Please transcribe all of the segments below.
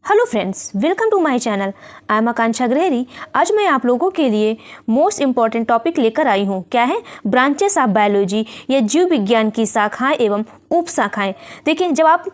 Hello friends, welcome to my channel. I am Akanksha Graheri. आज मैं आप लोगों के लिए मोस्ट इम्पॉर्टेंट टॉपिक लेकर आई हूँ। क्या है? ब्रांचेस ऑफ बायोलॉजी या जीव विज्ञान की शाखाएं एवं उप शाखाएं। देखिए, जब आप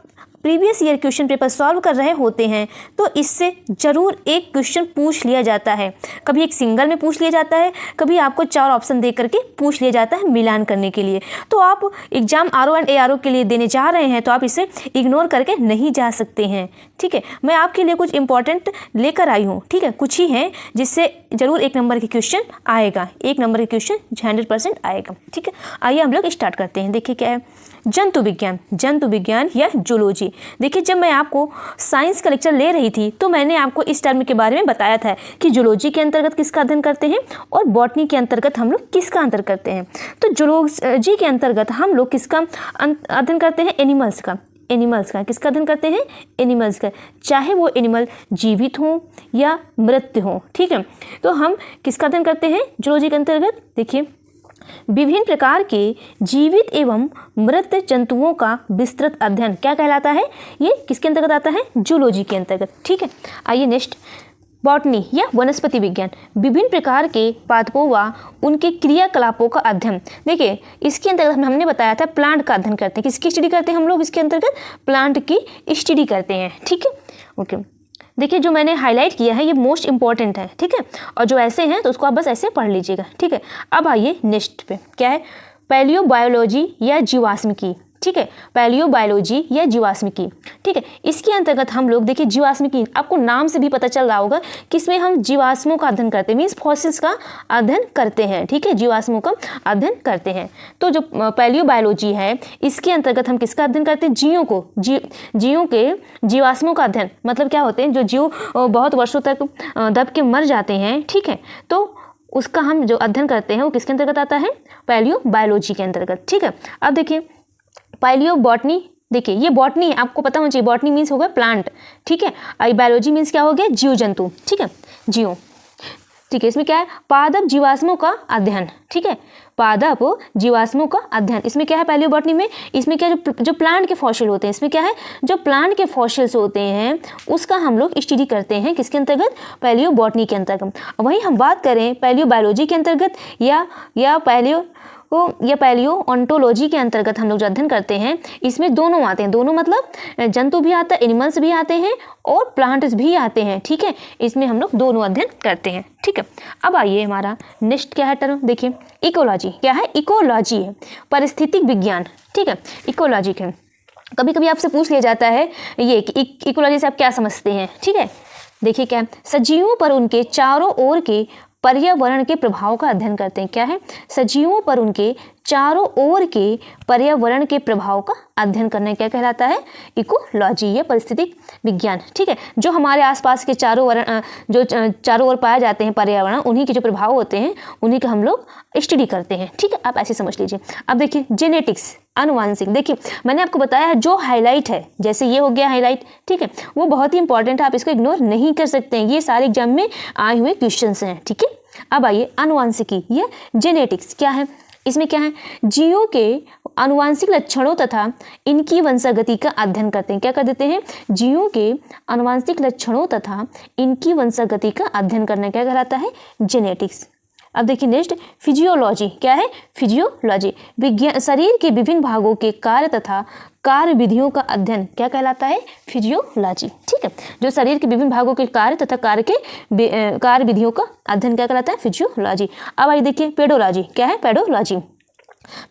previous year question paper solve कर रहे होते हैं तो इससे ज़रूर एक क्वेश्चन पूछ लिया जाता है। कभी एक सिंगल में पूछ लिया जाता है, कभी आपको 4 ऑप्शन दे करके पूछ लिया जाता है मिलान करने के लिए। तो आप एग्जाम RO एंड ARO के लिए देने जा रहे हैं तो आप इसे इग्नोर करके नहीं जा सकते हैं। ठीक है, मैं आपके लिए कुछ इंपॉर्टेंट लेकर आई हूँ। ठीक है, कुछ ही हैं जिससे ज़रूर 1 नंबर के क्वेश्चन आएगा। 1 नंबर के क्वेश्चन 100% आएगा। ठीक है, आइए हम लोग स्टार्ट करते हैं। देखिए क्या है, जंतु विज्ञान या जूलॉजी। देखिए, जब मैं आपको साइंस का लेक्चर ले रही थी तो मैंने आपको इस टर्म के बारे में बताया था कि जूलॉजी के अंतर्गत किसका अध्ययन करते हैं और बॉटनी के अंतर्गत हम लोग किसका अध्ययन करते हैं। तो जूलॉजी के अंतर्गत हम लोग किसका अध्ययन करते हैं? एनिमल्स का। किसका अध्ययन करते हैं? एनिमल्स का, चाहे वो एनिमल जीवित हों या मृत हों। ठीक है, तो हम किसका अध्ययन करते हैं जूलॉजी के अंतर्गत? देखिए, विभिन्न प्रकार के जीवित एवं मृत जंतुओं का विस्तृत अध्ययन क्या कहलाता है? ये किसके अंतर्गत आता है? जूलॉजी के अंतर्गत। ठीक है, आइए नेक्स्ट, बॉटनी या वनस्पति विज्ञान। विभिन्न प्रकार के पादपों व उनके क्रियाकलापों का अध्ययन। देखिए, इसके अंतर्गत हमने बताया था प्लांट का अध्ययन करते हैं। किसकी स्टडी करते हैं हम लोग? इसके अंतर्गत प्लांट की स्टडी करते हैं। ठीक है, ओके। देखिए, जो मैंने हाईलाइट किया है ये मोस्ट इंपॉर्टेंट है। ठीक है, और जो ऐसे हैं तो उसको आप बस ऐसे पढ़ लीजिएगा। ठीक है, अब आइए नेक्स्ट पे। क्या है? पैलियोबायोलॉजी या जीवाश्मिकी। ठीक है, पैलियोबायोलॉजी या जीवाश्मिकी। ठीक है, इसके अंतर्गत हम लोग देखिए जीवाश्मिकी, आपको नाम से भी पता चल रहा होगा कि इसमें हम जीवाश्मों का अध्ययन करते हैं, मीन्स फॉसिल्स का अध्ययन करते हैं। ठीक है, जीवाश्मों का अध्ययन करते हैं। तो जो पैलियोबायोलॉजी है इसके अंतर्गत हम किसका अध्ययन करते हैं? जीवों के जीवाश्मों का अध्ययन। मतलब क्या होते हैं? जो जीव बहुत वर्षों तक दब के मर जाते हैं। ठीक है, तो उसका हम जो अध्ययन करते हैं वो किसके अंतर्गत आता है? पैलियोबायोलॉजी के अंतर्गत। ठीक है, अब देखिए पैलियोबॉटनी। देखिए, ये बॉटनी है, आपको पता होना चाहिए। बॉटनी मीन्स हो गया प्लांट। ठीक है, और बायोलॉजी मीन्स क्या हो गया? जीव जंतु। ठीक है, जीव। ठीक है, इसमें क्या है? पादप जीवाश्मों का अध्ययन। ठीक है, पादप जीवाश्मों का अध्ययन। इसमें क्या है? पैलियोबॉटनी में इसमें क्या, जो प्लांट के फॉसिल होते हैं, इसमें क्या है? जो प्लांट के फॉसिल्स होते हैं उसका हम लोग स्टडी करते हैं। किसके अंतर्गत? पैलियोबॉटनी के अंतर्गत। वहीं हम बात करें पैलियोबायोलॉजी के अंतर्गत या पैलियोओंटोलॉजी के अंतर्गत हम लोग जो अध्ययन करते हैं इसमें दोनों आते हैं। दोनों मतलब जंतु भी आता है, एनिमल्स भी आते हैं और प्लांट्स भी आते हैं। ठीक है, इसमें हम लोग दोनों अध्ययन करते हैं। ठीक है, अब आइए हमारा नेक्स्ट क्या है टर्म? देखिए, इकोलॉजी। क्या है? इकोलॉजी है पारिस्थितिक विज्ञान। ठीक है, इकोलॉजी के कभी कभी आपसे पूछ लिया जाता है ये कि इकोलॉजी से आप क्या समझते हैं। ठीक है, देखिए क्या, सजीवों पर उनके चारों ओर के पर्यावरण के प्रभाव का अध्ययन करते हैं। क्या है? सजीवों पर उनके चारों ओर के पर्यावरण के प्रभाव का अध्ययन करना क्या कहलाता है? इकोलॉजी या पारिस्थितिक विज्ञान। ठीक है, जो हमारे आसपास के चारों ओर पाए जाते हैं पर्यावरण, उन्हीं के जो प्रभाव होते हैं उन्हीं का हम लोग स्टडी करते हैं। ठीक है, आप ऐसे समझ लीजिए। अब देखिए जेनेटिक्स, आनुवांशिक। देखिए, मैंने आपको बताया है जो हाईलाइट है, जैसे ये हो गया हाईलाइट। ठीक है, वो बहुत ही इंपॉर्टेंट है, आप इसको इग्नोर नहीं कर सकते हैं। ये सारे एग्जाम में आए हुए क्वेश्चंस हैं। ठीक है, अब आइए आनुवांशिकी या जेनेटिक्स। क्या है? इसमें क्या है? जीवों के आनुवांशिक लक्षणों तथा इनकी वंशागति का अध्ययन करते हैं। क्या कर देते हैं? जीवों के आनुवांशिक लक्षणों तथा इनकी वंशागति का अध्ययन करना क्या कहलाता है? जेनेटिक्स। अब देखिए नेक्स्ट, फिजियोलॉजी। क्या है? फिजियोलॉजी विज्ञान, शरीर के विभिन्न भागों के कार्य तथा कार्य विधियों का अध्ययन क्या कहलाता है? फिजियोलॉजी। ठीक है, जो शरीर के विभिन्न भागों के कार्य तथा कार्य विधियों का अध्ययन क्या कहलाता है? फिजियोलॉजी। अब आइए देखिए पेडोलॉजी। क्या है?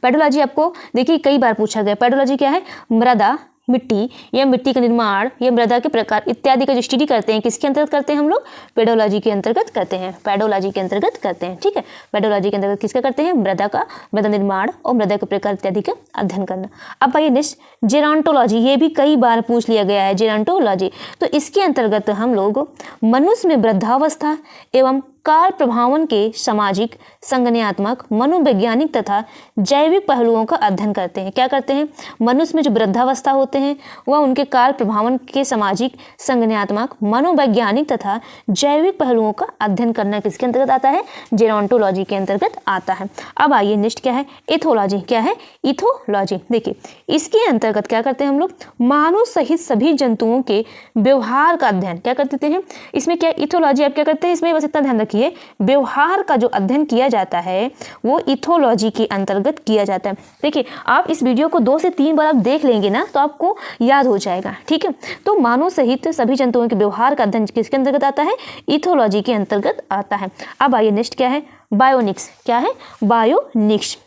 पेडोलॉजी आपको देखिए कई बार पूछा गया। पेडोलॉजी क्या है? मृदा, मिट्टी या मिट्टी का निर्माण या मृदा के प्रकार इत्यादि का जो स्टडी करते हैं, किसके अंतर्गत करते हैं हम लोग? पेडोलॉजी के अंतर्गत करते हैं। पेडोलॉजी के अंतर्गत करते हैं। ठीक है, पेडोलॉजी के अंतर्गत किसका करते हैं? मृदा निर्माण और मृदा के प्रकार इत्यादि का अध्ययन करना। अब आइए नेक्स्ट, जेरांटोलॉजी। ये भी कई बार पूछ लिया गया है, जेरांटोलॉजी। तो इसके अंतर्गत हम लोग मनुष्य में वृद्धावस्था एवं काल प्रभावन के सामाजिक, संज्ञानात्मक, मनोवैज्ञानिक तथा जैविक पहलुओं का अध्ययन करते हैं। क्या करते हैं? मनुष्य में जो वृद्धावस्था होते हैं वह उनके काल प्रभावन के सामाजिक, संज्ञानात्मक, मनोवैज्ञानिक तथा जैविक पहलुओं का अध्ययन करना किसके अंतर्गत आता है? जेरोंटोलॉजी के अंतर्गत आता है। अब आइए नेक्स्ट क्या है? इथोलॉजी। क्या है? इथोलॉजी। देखिए इसके अंतर्गत क्या करते हैं हम लोग? मानव सहित सभी जंतुओं के व्यवहार का अध्ययन क्या कर देते हैं? इसमें क्या इथोलॉजी आप क्या करते हैं? इसमें बस इतना ध्यान रखिए, व्यवहार का जो अध्ययन किया जाता है वो इथोलॉजी के अंतर्गत किया जाता है। देखिए आप इस वीडियो को 2 से 3 बार आप देख लेंगे ना तो आपको याद हो जाएगा। ठीक है, तो मानव सहित सभी जंतुओं के व्यवहार का अध्ययन किसके अंतर्गत आता है? इथोलॉजी के अंतर्गत आता है। अब आइए नेक्स्ट क्या है? बायोनिक्स। क्या है? बायोनिक्स।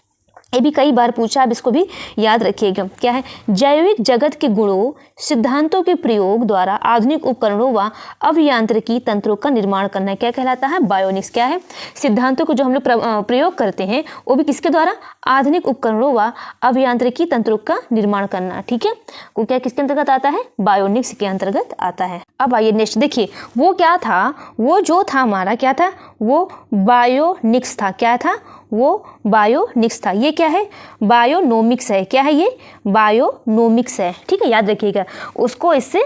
ये भी कई बार पूछा, अब इसको भी याद रखिएगा। क्या है? जैविक जगत के गुणों, सिद्धांतों के प्रयोग द्वारा आधुनिक उपकरणों व अभियांत्रिकी तंत्रों का निर्माण करना क्या कहलाता है? बायोनिक्स। क्या है? सिद्धांतों को जो हम लोग प्रयोग करते हैं वो भी किसके द्वारा? आधुनिक उपकरणों व अभियांत्रिकी तंत्रों का निर्माण करना। ठीक है, वो क्या किसके अंतर्गत आता है? बायोनिक्स के अंतर्गत आता है। अब आइए नेक्स्ट देखिए, वो क्या था? वो जो था हमारा क्या था? वो बायोनिक्स था। क्या था? वो बायोनिक्स था। ये क्या है? बायोनोमिक्स है। क्या है? ये बायोनोमिक्स है। ठीक है, याद रखिएगा, उसको इससे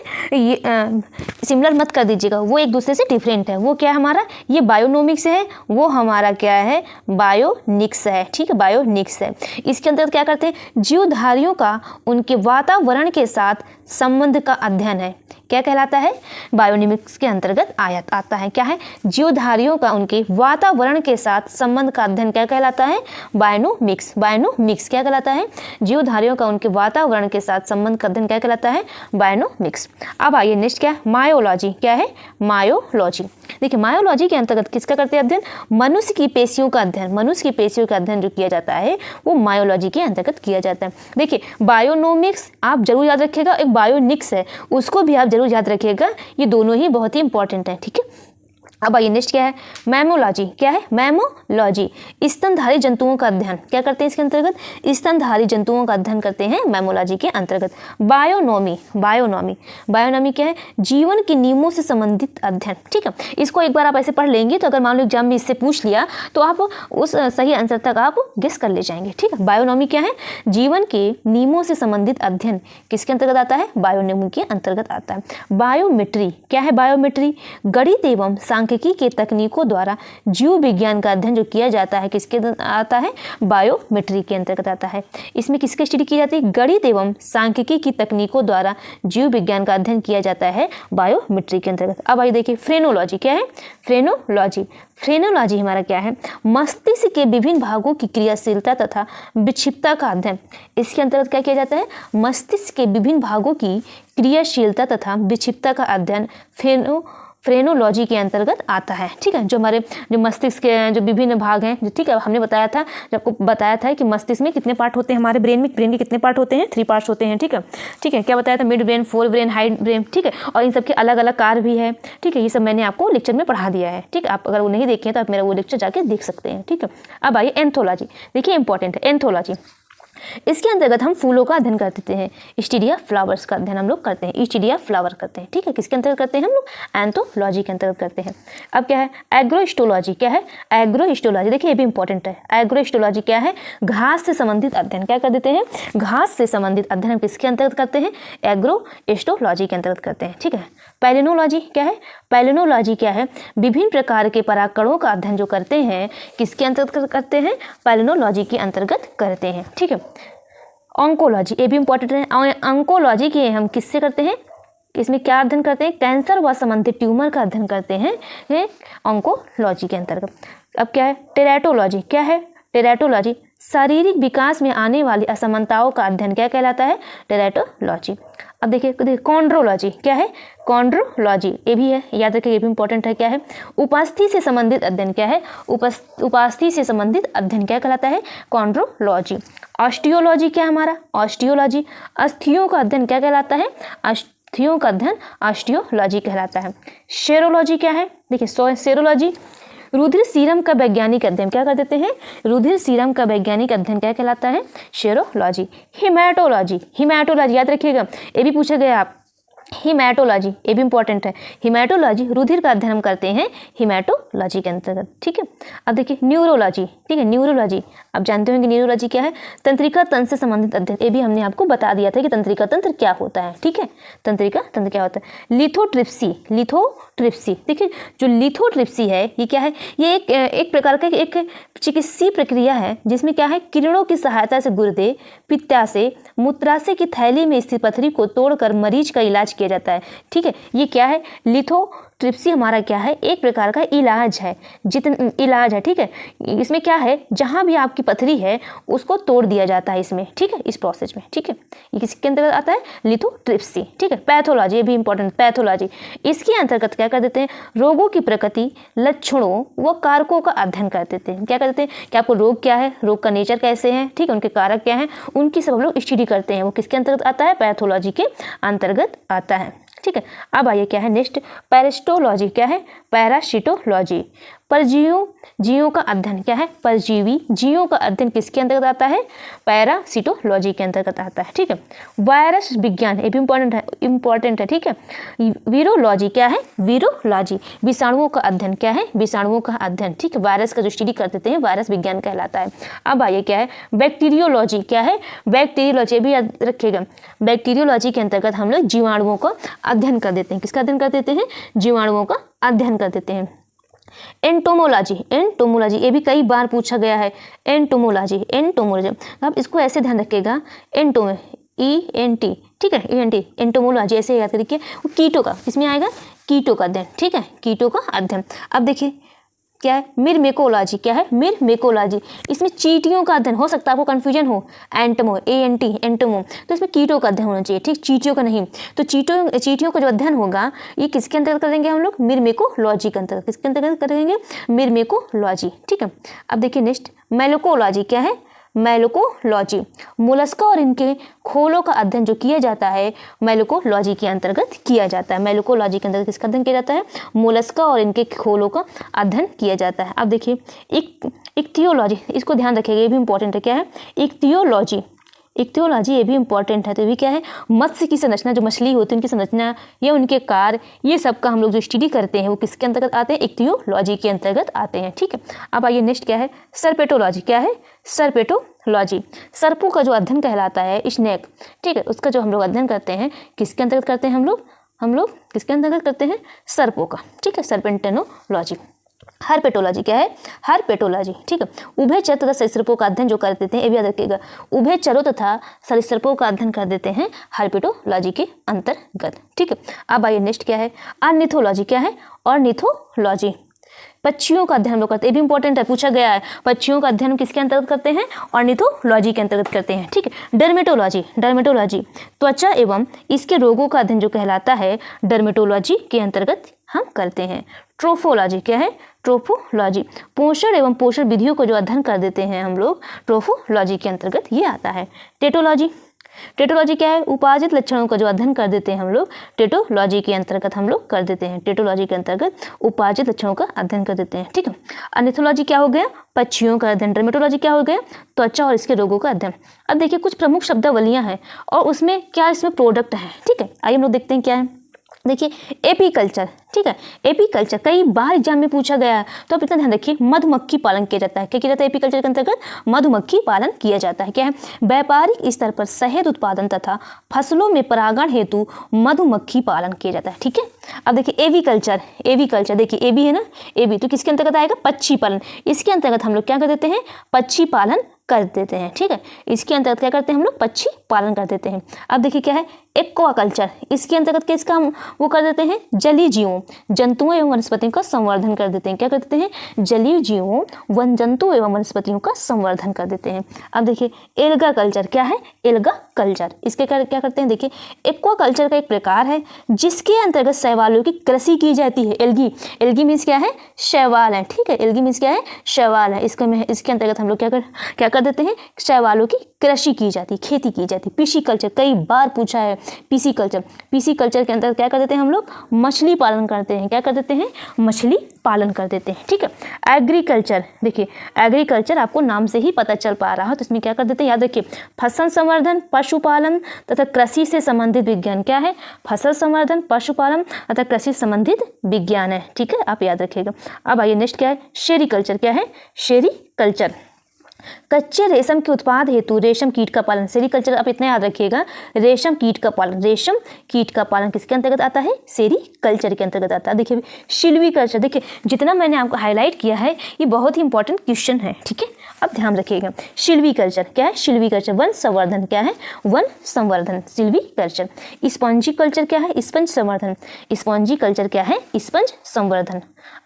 सिमिलर मत कर दीजिएगा, वो एक दूसरे से डिफरेंट है। वो क्या है हमारा? ये बायोनोमिक्स है, वो हमारा क्या है? बायोनिक्स है। ठीक है, बायोनिक्स है। इसके अंतर्गत क्या करते हैं? जीवधारियों का उनके वातावरण के साथ संबंध का अध्ययन है। क्या कहलाता है? बायोनिमिक्स के अंतर्गत आता है। क्या है? जीवधारियों का उनके वातावरण के साथ संबंध का अध्ययन क्या कहलाता है? बायोनोमिक्स। बायोनोमिक्स क्या कहलाता है? जीवधारियों का उनके वातावरण के साथ संबंध का अध्ययन क्या कहलाता है? बायोनोमिक्स। अब आइए नेक्स्ट क्या है? मायोलॉजी। क्या है? मायोलॉजी। देखिए मायोलॉजी के अंतर्गत किसका करते हैं अध्ययन? मनुष्य की पेशियों का अध्ययन। मनुष्य की पेशियों का अध्ययन जो किया जाता है वो मायोलॉजी के अंतर्गत किया जाता है। देखिए बायोनोमिक्स आप जरूर याद रखिएगा, एक बायोनिक्स है उसको भी आप जरूर याद रखिएगा, ये दोनों ही बहुत ही इंपॉर्टेंट है। ठीक है, अब आइए नेक्स्ट क्या है? मैमोलॉजी। क्या है? मैमोलॉजी। स्तनधारी जंतुओं का अध्ययन क्या करते हैं इसके अंतर्गत? स्तनधारी जंतुओं का अध्ययन करते हैं मैमोलॉजी के अंतर्गत। बायोनॉमी। बायोनॉमी। बायोनॉमी क्या है? जीवन के नियमों से संबंधित अध्ययन। ठीक है, इसको एक बार आप ऐसे पढ़ लेंगे तो अगर मान लो एग्जाम में इससे पूछ लिया तो आप उस सही आंसर तक आप गेस कर ले जाएंगे। ठीक है, बायोनॉमी क्या है? जीवन के नियमों से संबंधित अध्ययन किसके अंतर्गत आता है? बायोनॉमी के अंतर्गत आता है। बायोमेट्री। क्या है? बायोमेट्री गणित एवं सांख्यिकी के तकनीकों द्वारा जीव विज्ञान का अध्ययन जो किया जाता है किसके आता है? बायोमेट्री के अंतर्गत आता है। इसमें किसकी स्टडी की जाती है? गणित एवं सांख्यिकी की तकनीकों द्वारा जीव विज्ञान का अध्ययन किया जाता है बायोमेट्री के अंतर्गत। अब आइए देखिए फ्रेनोलॉजी। क्या है? फ्रेनोलॉजी। फ्रेनोलॉजी हमारा क्या है? मस्तिष्क के विभिन्न भागों की क्रियाशीलता तथा विक्षिप्तता का अध्ययन। इसके अंतर्गत क्या किया जाता है? मस्तिष्क के विभिन्न भागों की क्रियाशीलता तथा विक्षिप्तता का अध्ययन फ्रेनोलॉजी के अंतर्गत आता है। ठीक है, जो हमारे जो मस्तिष्क के जो विभिन्न भाग हैं, ठीक है, हमने बताया था, जब आपको बताया था कि मस्तिष्क में कितने पार्ट होते हैं, हमारे ब्रेन के कितने पार्ट होते हैं? 3 पार्ट्स होते हैं। ठीक है, ठीक है, क्या बताया था? Mid brain, fore brain, hide brain. ठीक है, और इन सबके अलग अलग कार्य भी है। ठीक है, ये सब मैंने आपको लेक्चर में पढ़ा दिया है। ठीक है, आप अगर वो नहीं देखें तो आप मेरा वो लेक्चर जाके देख सकते हैं। ठीक है, अब आइए एंथोलॉजी। देखिए इंपॉर्टेंट है एंथोलॉजी। इसके अंतर्गत हम फूलों का अध्ययन करते हैं। स्टीडिया फ्लावर्स का अध्ययन हम लोग करते हैं। स्टीडिया फ्लावर करते हैं। ठीक है, किसके अंतर्गत करते हैं हम लोग? एंथोलॉजी के अंतर्गत करते हैं। अब क्या है? एग्रोहिस्टोलॉजी। क्या है? एग्रोहिस्टोलॉजी। देखिए ये भी इंपॉर्टेंट है। एग्रोहिस्टोलॉजी क्या है? घास से संबंधित अध्ययन क्या कर देते हैं? घास से संबंधित अध्ययन हम किसके अंतर्गत करते हैं? एग्रोहिस्टोलॉजी के अंतर्गत करते हैं। ठीक है, पैलिनोलॉजी। क्या है? पैलिनोलॉजी क्या है? विभिन्न प्रकार के परागकणों का अध्ययन जो करते हैं किसके अंतर्गत करते हैं? पैलिनोलॉजी के अंतर्गत करते हैं। ठीक है, ऑन्कोलॉजी। ये भी इंपॉर्टेंट है। ऑन्कोलॉजी के हम किससे करते हैं? इसमें क्या अध्ययन करते हैं? कैंसर व संबंधित ट्यूमर का अध्ययन करते हैं ऑन्कोलॉजी के अंतर्गत। अब क्या है? टेराटोलॉजी। क्या है? टेराटोलॉजी शारीरिक विकास में आने वाली असमानताओं का अध्ययन क्या कहलाता है? टेराटोलॉजी। अब देखिए कॉन्ड्रोलॉजी। क्या है? कॉन्ड्रोलॉजी ये भी है, याद रखिए ये भी इंपॉर्टेंट है। क्या है? उपस्थिति से संबंधित अध्ययन। क्या है? उपस्थिति से संबंधित अध्ययन क्या कहलाता है? कॉन्ड्रोलॉजी। ऑस्टियोलॉजी क्या है हमारा? ऑस्टियोलॉजी अस्थियों का अध्ययन क्या कहलाता है? अस्थियों का अध्ययन ऑस्टियोलॉजी कहलाता है। सेरोलॉजी क्या है? देखिए सेरोलॉजी रुधिर सीरम का वैज्ञानिक अध्ययन क्या कर देते हैं? रुधिर सीरम का वैज्ञानिक अध्ययन क्या कहलाता है? सेरोलॉजी। हिमेटोलॉजी। हिमेटोलॉजी याद रखिएगा, ये भी पूछा गया आप हिमेटोलॉजी, ये भी इंपॉर्टेंट है। हिमेटोलॉजी रुधिर का अध्ययन हम करते हैं हिमेटोलॉजी के अंतर्गत, ठीक है। अब देखिए न्यूरोलॉजी, ठीक है, न्यूरोलॉजी आप जानते होंगे न्यूरोलॉजी क्या है, तंत्रिका तंत्र से संबंधित अध्ययन। ये भी हमने आपको बता दिया था कि तंत्रिका तंत्र क्या होता है, ठीक है, तंत्रिका तंत्र क्या होता है। लिथोट्रिप्सी, लिथोट्रिप्सी, देखिए जो लिथोट्रिप्सी है ये क्या है, ये एक प्रकार का एक चिकित्सीय प्रक्रिया है जिसमें क्या है, किरणों की सहायता से गुर्दे, पित्ताशय, मूत्राशय की थैली में स्थित पथरी को तोड़कर मरीज का इलाज किया जाता है, ठीक है। ये क्या है, लिथोट्रिप्सी हमारा क्या है, एक प्रकार का इलाज है, इलाज है, ठीक है। इसमें क्या है, जहां भी आपकी पथरी है उसको तोड़ दिया जाता है इसमें, ठीक है, इस प्रोसेस में, ठीक है। ये किसके अंतर्गत आता है, लिथोट्रिप्सी, ठीक है। पैथोलॉजी, ये भी इंपॉर्टेंट, पैथोलॉजी इसके अंतर्गत क्या कर देते हैं, रोगों की प्रकृति, लक्षणों व कारकों का अध्ययन कर देते हैं। क्या कर देते हैं कि आपको रोग क्या है, रोग का नेचर कैसे है, ठीक है, उनके कारक क्या है, उनकी सब हम लोग स्टडी करते हैं। वो किसके अंतर्गत आता है, पैथोलॉजी के अंतर्गत आता है, ठीक है। अब आइए क्या है नेक्स्ट, पैरासिटोलॉजी, क्या है, पैरासिटोलॉजी, परजीवियों, जीवों का अध्ययन, क्या है, परजीवी जीवों का अध्ययन किसके अंतर्गत आता है, पैरासिटोलॉजी के अंतर्गत आता है, ठीक है। वायरस विज्ञान, ये भी इंपॉर्टेंट है, ठीक है। वीरोलॉजी, क्या है, वीरोलॉजी विषाणुओं का अध्ययन, क्या है, विषाणुओं का अध्ययन, ठीक है, वायरस का जो स्टडी कर देते हैं वायरस विज्ञान कहलाता है। अब आइए क्या है, बैक्टीरियोलॉजी, क्या है, बैक्टीरियोलॉजी भी याद रखिएगा। बैक्टीरियोलॉजी के अंतर्गत हम लोग जीवाणुओं का अध्ययन कर देते हैं, किसका अध्ययन कर देते हैं, जीवाणुओं का अध्ययन कर देते हैं। एंटोमोलॉजी, एंटोमोलॉजी ये भी कई बार पूछा गया है, एंटोमोलॉजी, एंटोमोलॉजी आप इसको ऐसे ध्यान रखिएगा, एंटो ENT, ठीक है, ENT, एंटोमोलॉजी ऐसे याद करिए, वो कीटों का, इसमें आएगा कीटों का अध्ययन, ठीक है, कीटों का अध्ययन। अब देखिए क्या है, मिरमेकोलॉजी, क्या है, मिरमेकोलॉजी इसमें चींटियों का अध्ययन, हो सकता है आपको कंफ्यूजन हो, एंटमो, ANT, एंटमो, तो इसमें कीटों का अध्ययन होना चाहिए, ठीक, चींटियों का नहीं। तो चींटियों का जो अध्ययन होगा ये किसके अंतर्गत करेंगे हम लोग, मिरमेकोलॉजी के अंतर्गत, किसके अंतर्गत करेंगे, मिरमेकोलॉजी, ठीक है। अब देखिए नेक्स्ट, मेलोकोलॉजी, क्या है, मेलोकोलॉजी मोलस्का और इनके खोलों का अध्ययन जो किया जाता है मेलोकोलॉजी के अंतर्गत किया जाता है। मेलोकोलॉजी के अंतर्गत किसका अध्ययन किया जाता है, मोलस्का और इनके खोलों का अध्ययन किया जाता है। अब देखिए इक्तियोलॉजी, इसको ध्यान रखिएगा, ये भी इंपॉर्टेंट है, क्या है, इक्तियोलॉजी, इक्तियोलॉजी ये भी इंपॉर्टेंट है। तो ये क्या है, मत्स्य की संरचना, जो मछली होती है उनकी संरचना या उनके कार्य, ये सब का हम लोग जो स्टडी करते हैं वो किसके अंतर्गत आते हैं, इक्तियोलॉजी के अंतर्गत आते हैं, ठीक है। अब आइए नेक्स्ट क्या है, सर्पेटोलॉजी, क्या है, सर्पेटोलॉजी सर्पों का जो अध्ययन कहलाता है, स्नेक, ठीक है, उसका जो हम लोग अध्ययन करते हैं किसके अंतर्गत करते हैं, हम लोग किसके अंतर्गत करते हैं, सर्पों का, ठीक है, सर्पेंटेनोलॉजी। हर्पेटोलॉजी, क्या है, हर्पेटोलॉजी, ठीक है, उभयचर तथा सरीसृपों का अध्ययन जो कर देते हैं, ये भी याद रखिएगा, उभयचरों तथा सरीसृपों का अध्ययन कर देते हैं हर्पेटोलॉजी के अंतर्गत, ठीक है। अब आइए नेक्स्ट क्या है, ऑर्निथोलॉजी, क्या है, ऑर्निथोलॉजी पक्षियों का अध्ययन हम लोग करते हैं, ये भी इंपॉर्टेंट है, पूछा गया है, पक्षियों का अध्ययन किसके अंतर्गत करते हैं, ऑर्निथोलॉजी के अंतर्गत करते हैं, ठीक है। डर्मेटोलॉजी, डर्मेटोलॉजी त्वचा एवं इसके रोगों का अध्ययन जो कहलाता है डर्मेटोलॉजी के अंतर्गत हम करते हैं। ट्रोफोलॉजी, क्या है, ट्रोफोलॉजी पोषण एवं पोषण विधियों को जो अध्ययन कर देते हैं हम लोग ट्रोफोलॉजी के अंतर्गत ये आता है। टेटोलॉजी, टेटोलॉजी क्या है, उपार्जित लक्षणों का जो अध्ययन कर देते हैं हम लोग टेटोलॉजी के अंतर्गत हम लोग कर देते हैं, टेटोलॉजी के अंतर्गत उपार्जित लक्षणों का अध्ययन कर देते हैं, ठीक है। ऑर्निथोलॉजी क्या हो गया, पक्षियों का अध्ययन। डर्मेटोलॉजी क्या हो गया, त्वचा और इसके रोगों का अध्ययन। अब देखिए कुछ प्रमुख शब्दावलियां हैं और उसमें क्या इसमें प्रोडक्ट है, ठीक है, आइए हम लोग देखते हैं क्या है। देखिए एपीकल्चर, ठीक है, एपीकल्चर कई बार एग्जाम में पूछा गया है, तो आप इतना ध्यान रखिए, मधुमक्खी पालन किया जाता है। क्या किया जाता है एपीकल्चर के अंतर्गत, मधुमक्खी पालन किया जाता है। क्या है, व्यापारिक स्तर पर शहद उत्पादन तथा फसलों में परागण हेतु मधुमक्खी पालन किया जाता है, ठीक है। अब देखिए एवीकल्चर, एवीकल्चर देखिए एबी है ना, एबी तो किसके अंतर्गत आएगा, पक्षी पालन, इसके अंतर्गत हम लोग क्या कर देते हैं, पक्षी पालन कर देते हैं, ठीक है, इसके अंतर्गत क्या करते हैं हम लोग, पक्षी पालन कर देते हैं। अब देखिए क्या है एक्वाकल्चर, इसके अंतर्गत किसका हम वो कर देते हैं, जलीय जीवों, जंतुओं एवं वनस्पतियों का संवर्धन कर देते हैं। क्या कर देते हैं, जलीय जीवों, वन जंतुओं एवं वनस्पतियों का संवर्धन कर देते हैं। अब देखिए एल्गा कल्चर, क्या है, एल्गा कल्चर, इसके क्या करते हैं, देखिए एक्वाकल्चर का एक प्रकार है जिसके अंतर्गत शैवालों की कृषि की जाती है। एल्गी, एल्गी मीन्स क्या है, शैवाल है, ठीक है, एल्गी मीन्स क्या है, शैवाल है। इसके अंतर्गत हम लोग क्या कर देते हैं, शैवालों की कृषि की जाती है, खेती की जाती है। पीसी कल्चर कई बार पूछा है, पीसी कल्चर, पीसी कल्चर के अंतर्गत क्या कर देते हैं हम लोग, मछली पालन करते हैं। क्या कर देते हैं, मछली पालन कर देते हैं, ठीक है। एग्रीकल्चर, देखिए एग्रीकल्चर आपको नाम से ही पता चल पा रहा है, तो इसमें क्या कर देते हैं, याद रखिए, फसल संवर्धन, पशुपालन तथा कृषि से संबंधित विज्ञान। क्या है, फसल संवर्धन, पशुपालन तथा कृषि से संबंधित विज्ञान है, ठीक है, आप याद रखिएगा। अब आइए नेक्स्ट क्या है, सेरीकल्चर। क्या है, सेरीकल्चर, कच्चे रेशम के उत्पाद हेतु रेशम कीट का पालन। सेरीकल्चर आप इतना याद रखिएगा, रेशम कीट का पालन, रेशम कीट का पालन किसके अंतर्गत आता है, सेरीकल्चर के अंतर्गत आता है। देखिए सिल्वीकल्चर, देखिए जितना मैंने आपको हाईलाइट किया है ये बहुत ही इंपॉर्टेंट क्वेश्चन है, ठीक है, अब ध्यान रखिएगा। सिल्वीकल्चर क्या है, सिल्वीकल्चर वन संवर्धन। क्या है, वन संवर्धन, सिल्वीकल्चर। स्पंजी कल्चर क्या है, स्पंज संवर्धन। स्पंजी कल्चर क्या है, स्पंज संवर्धन।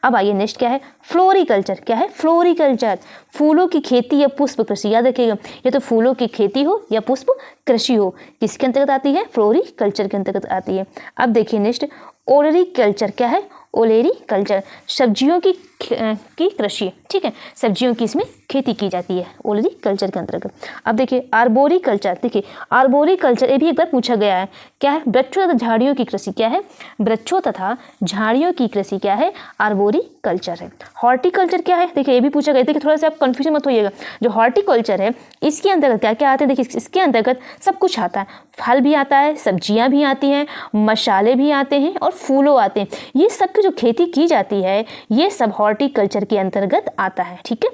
अब आइए नेक्स्ट क्या है, फ्लोरिकल्चर। क्या है, फ्लोरिकल्चर, फूलों की खेती या पुष्प कृषि। याद रखिएगा, ये तो फूलों की खेती हो या पुष्प कृषि हो, किसके अंतर्गत आती है, फ्लोरिकल्चर के अंतर्गत आती है। अब देखिए नेक्स्ट ओलेरीकल्चर। क्या है, ओलेरीकल्चर, सब्जियों की कृषि, ठीक है, सब्जियों की इसमें खेती की जाती है ओलेरीकल्चर के अंतर्गत। अब देखिए आर्बोरिकल्चर, देखिए आर्बोरिकल्चर ये भी एक बार पूछा गया है। क्या है, वृक्षों तथा झाड़ियों की कृषि। क्या है, वृक्षों तथा झाड़ियों की कृषि क्या है, आर्बोरिकल्चर है। हॉर्टिकल्चर क्या है, देखिए ये भी पूछा गया, देखिए थोड़ा सा आप कंफ्यूजन मत होइएगा। जो हॉर्टिकल्चर है इसके अंतर्गत क्या क्या आते हैं, देखिए इसके अंतर्गत सब कुछ आता है, फल भी आता है, सब्जियां भी आती हैं, मसाले भी आते हैं और फूलों आते हैं। ये सब की जो खेती की जाती है ये सब हॉर्टिकल्चर के अंतर्गत आता है, ठीक है।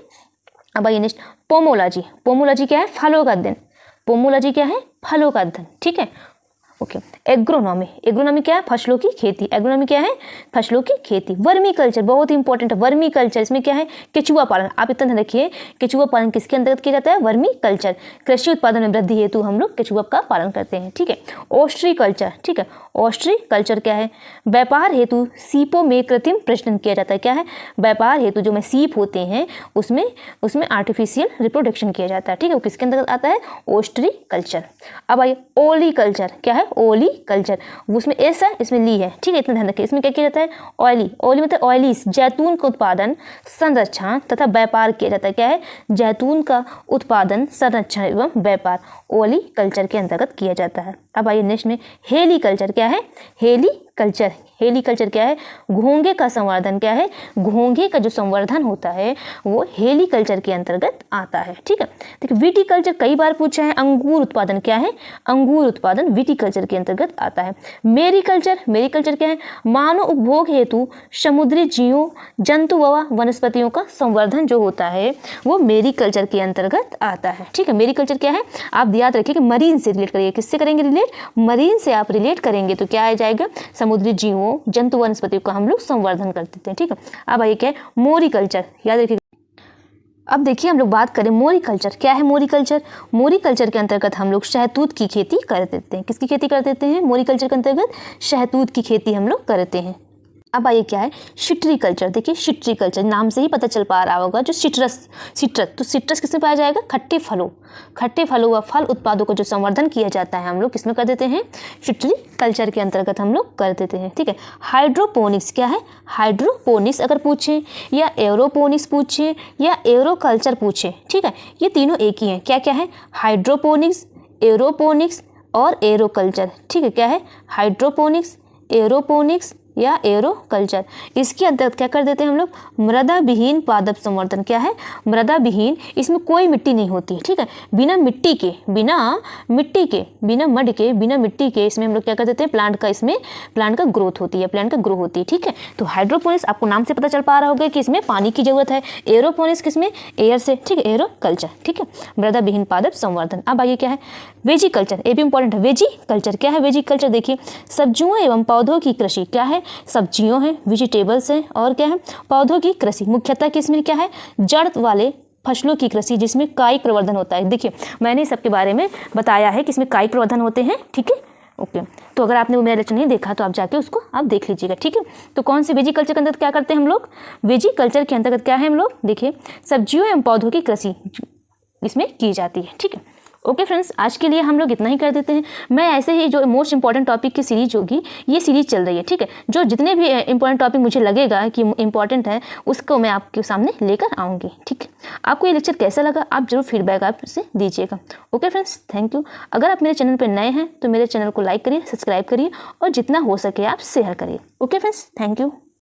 अब आइए नेक्स्ट पोमोलॉजी। पोमोलॉजी क्या है, फलों का अध्ययन। पोमोलॉजी क्या है, फलों का अध्ययन, ठीक है, ओके। एग्रोनॉमी, एग्रोनॉमी क्या है, फसलों की खेती। एग्रोनॉमी क्या है, फसलों की खेती। वर्मी कल्चर बहुत इंपॉर्टेंट है, वर्मी कल्चर, इसमें क्या है, केचुआ पालन। आप इतना ध्यान रखिए, केचुआ पालन किसके अंतर्गत किया जाता है, वर्मी कल्चर। कृषि उत्पादन में वृद्धि हेतु हम लोग केचुआ का पालन करते हैं, ठीक है। ऑस्ट्री कल्चर, ठीक है, ऑस्ट्री कल्चर क्या है, व्यापार हेतु सीपों में कृत्रिम प्रजनन किया जाता है। क्या है, व्यापार हेतु जो में सीप होते हैं उसमें आर्टिफिशियल रिप्रोडक्शन किया जाता है, ठीक है, वो किसके अंतर्गत आता है, ऑस्ट्री कल्चर। अब आइए ओली कल्चर। क्या है, ओली कल्चर, उसमें एस है इसमें ली है, ठीक है, इतना ध्यान रखिए। इसमें क्या किया जाता है, ऑयली, ऑयली मतलब ऑयली, जैतून का उत्पादन, संरक्षण तथा व्यापार किया जाता है। क्या है, जैतून का उत्पादन, संरक्षण एवं व्यापार ओली कल्चर के अंतर्गत किया जाता है। अब आइए नेक्स्ट में हेली कल्चर। क्या है, हेली कल्चर, हेली कल्चर क्या है, घोंघे का संवर्धन। क्या है, घोंघे का जो संवर्धन होता है वो हेली कल्चर के अंतर्गत आता है, ठीक है। देखिए विटीकल्चर कई बार पूछा है, अंगूर उत्पादन। क्या है, अंगूर उत्पादन विटीकल्चर के अंतर्गत आता है। मेरीकल्चर, मेरीकल्चर क्या है, मानव उपभोग हेतु समुद्री जीवों, जंतु व वनस्पतियों का संवर्धन जो होता है वो मेरीकल्चर के अंतर्गत आता है, ठीक है। मेरीकल्चर क्या है, आप याद रखिए कि मरीन से रिलेट करिए, किससे करेंगे रिलेट, मरीन से आप रिलेट करेंगे तो क्या आ जाएगा, समुद्री जीवों, जंतु वनस्पतियों का हम लोग संवर्धन कर देते हैं, ठीक है। अब आइए क्या है, मोरीकल्चर, याद रखिए। अब देखिए हम लोग बात करें मोरीकल्चर। क्या है मोरीकल्चर, मोरीकल्चर के अंतर्गत हम लोग शहतूत की खेती कर देते हैं। किसकी खेती कर देते हैं, मोरीकल्चर के अंतर्गत शहतूत की खेती हम लोग करते हैं। अब आइए क्या है, सिट्रीकल्चर। देखिए सिट्रीकल्चर नाम से ही पता चल पा रहा होगा, जो सिट्रस, तो सिट्रस किसमें पाया जाएगा, खट्टे फलों व फल उत्पादों को जो संवर्धन किया जाता है हम लोग किसमें कर देते हैं, सिट्रीकल्चर के अंतर्गत हम लोग कर देते हैं, ठीक है। हाइड्रोपोनिक्स। क्या है, हाइड्रोपोनिक्स अगर पूछें या एरोपोनिक्स पूछें या एरोकल्चर पूछें, ठीक है, ये तीनों एक ही हैं। क्या क्या है, हाइड्रोपोनिक्स, एरोपोनिक्स और एरोकल्चर, ठीक है। क्या है, हाइड्रोपोनिक्स, एरोपोनिक्स या एरोकल्चर। इसके अंतर्गत क्या कर देते हैं हम लोग, मृदा विहीन पादप संवर्धन। क्या है, मृदा विहीन, इसमें कोई मिट्टी नहीं होती है, ठीक है, बिना मिट्टी के, बिना मड के, बिना मिट्टी के इसमें हम लोग क्या कर देते हैं, प्लांट का ग्रोथ होती है, प्लांट का ग्रो होती है, ठीक है। तो हाइड्रोपोनिक्स आपको नाम से पता चल पा रहा होगा कि इसमें पानी की जरूरत है, एरोपोनिक्स किसमें, एयर से, ठीक है, एरोकल्चर, ठीक है, मृदा विहीन पादप संवर्धन। अब आइए क्या है, वेजिकल्चर, ये भी इंपॉर्टेंट है। वेजिकल्चर क्या है, वेजिकल्चर देखिए सब्जियों एवं पौधों की कृषि। क्या है, सब्जियों हैं, वेजिटेबल्स हैं, और क्या है, पौधों की कृषि। मुख्यतः किसमें क्या है, जड़ वाले फसलों की कृषि जिसमें कायिक प्रवर्धन होता है। देखिए मैंने सबके बारे में बताया है कि इसमें कायिक प्रवर्धन होते हैं, ठीक है, ओके। तो अगर आपने वो मेरा लेक्चर नहीं देखा तो आप जाके उसको आप देख लीजिएगा, ठीक है। तो कौन से वेजिकल्चर के अंतर्गत क्या करते हैं हम लोग, वेजिकल्चर के अंतर्गत क्या है हम लोग, देखिए सब्जियों एवं पौधों की कृषि इसमें की जाती है, ठीक है, ओके फ्रेंड्स, आज के लिए हम लोग इतना ही कर देते हैं। मैं ऐसे ही जो मोस्ट इंपॉर्टेंट टॉपिक की सीरीज होगी, ये सीरीज चल रही है, ठीक है। जो जितने भी इंपॉर्टेंट टॉपिक मुझे लगेगा कि इंपॉर्टेंट है, उसको मैं आपके सामने लेकर आऊँगी, ठीक है। आपको ये लेक्चर कैसा लगा, आप जरूर फीडबैक आप इसे दीजिएगा। Okay friends, thank you. अगर आप मेरे चैनल पर नए हैं तो मेरे चैनल को लाइक करिए, सब्सक्राइब करिए और जितना हो सके आप शेयर करिए। Okay friends, thank you.